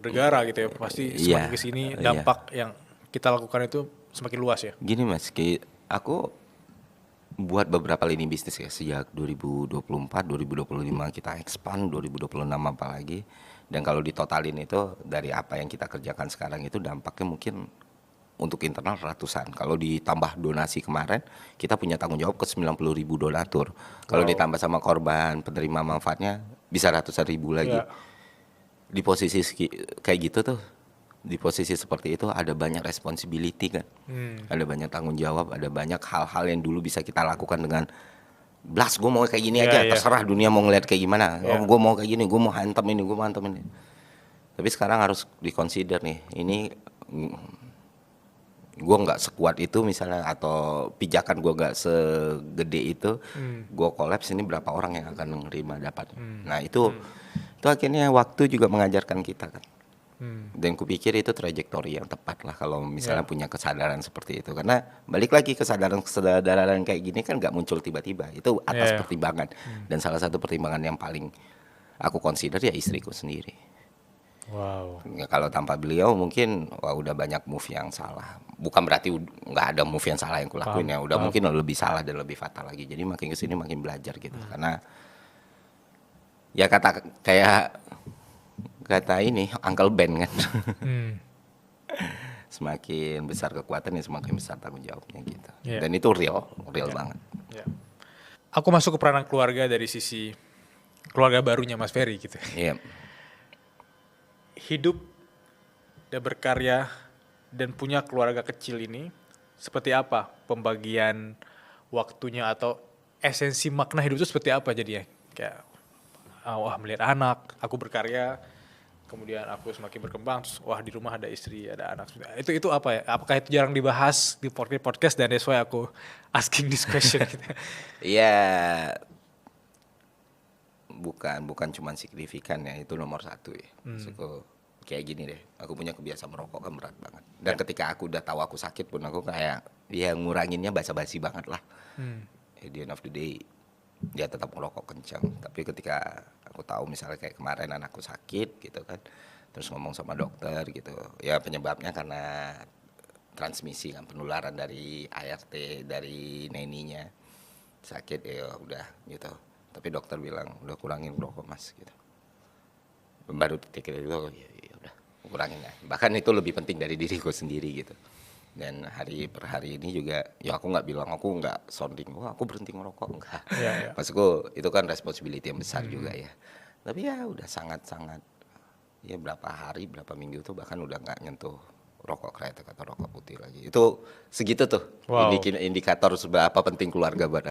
bernegara gitu ya. Pasti Iya, semakin kesini iya. dampak yang kita lakukan itu semakin luas ya. Gini Mas, aku buat beberapa lini bisnis ya sejak 2024, 2025 kita expand, 2026 apalagi. Dan kalau ditotalin itu dari apa yang kita kerjakan sekarang itu dampaknya mungkin untuk internal ratusan. Kalau ditambah donasi kemarin, kita punya tanggung jawab ke 90.000 donatur. Kalau Wow. ditambah sama korban penerima manfaatnya bisa ratusan ribu lagi. Ya. Di posisi kayak gitu tuh, di posisi seperti itu ada banyak responsibility kan. Ada banyak tanggung jawab, ada banyak hal-hal yang dulu bisa kita lakukan dengan blas, gue mau kayak gini Iya, aja, iya. terserah dunia mau ngeliat kayak gimana. Iya. Gue mau kayak gini, gue mau hantem ini, gue mau hantem ini. Tapi sekarang harus dikonsider nih, ini gue nggak sekuat itu misalnya, atau pijakan gue nggak segede itu, gue kolaps, ini berapa orang yang akan menerima dapat. Nah itu akhirnya waktu juga mengajarkan kita kan. Dan kupikir itu trajektori yang tepat lah kalau misalnya punya kesadaran seperti itu, karena balik lagi kesadaran kayak gini kan nggak muncul tiba-tiba, itu atas Iya. pertimbangan. Dan salah satu pertimbangan yang paling aku consider ya istriku sendiri. Wow. Ya, kalau tanpa beliau mungkin wah udah banyak move yang salah. Bukan berarti nggak ada move yang salah yang kulakuin ya, udah mungkin lebih salah dan lebih fatal lagi. Jadi makin kesini makin belajar gitu. Karena ya kata ini Uncle Ben kan. Semakin besar kekuatannya semakin besar tanggung jawabnya gitu. Yeah. Dan itu real banget. Ya. Aku masuk ke peranan keluarga dari sisi keluarga barunya Mas Ferry gitu. Iya. Hidup dan berkarya dan punya keluarga kecil ini seperti apa pembagian waktunya atau esensi makna hidup itu seperti apa jadinya? Kayak wah melihat anak, aku berkarya, kemudian aku semakin berkembang, terus wah di rumah ada istri, ada anak. Itu apa ya? Apakah itu jarang dibahas di podcast dan that's why aku asking this question gitu. Iya. Bukan cuman signifikan ya, itu nomor satu ya. Maksudku kayak gini deh, aku punya kebiasaan merokok kan berat banget. Dan ketika aku udah tahu aku sakit pun aku kayak ya nguranginnya basa-basi banget lah. At the end of the day dia tetap merokok kencang. Tapi ketika aku tahu misalnya kayak kemarin anakku sakit gitu kan, terus ngomong sama dokter gitu, ya penyebabnya karena transmisi kan, penularan dari ART dari neninya sakit, ya udah gitu. Tapi dokter bilang udah kurangin rokok mas gitu. Baru titik itu ya udah kurangin ya. Bahkan itu lebih penting dari diriku sendiri gitu. Dan hari per hari ini juga ya aku nggak bilang, aku nggak sounding wah aku berhenti ngerokok, enggak. Ya. Maksudku itu kan responsibility yang besar juga ya. Tapi ya udah sangat-sangat ya berapa hari berapa minggu tuh bahkan udah nggak nyentuh rokok kretek atau rokok putih lagi. Itu segitu tuh. Wow. Indikator seberapa penting keluarga buat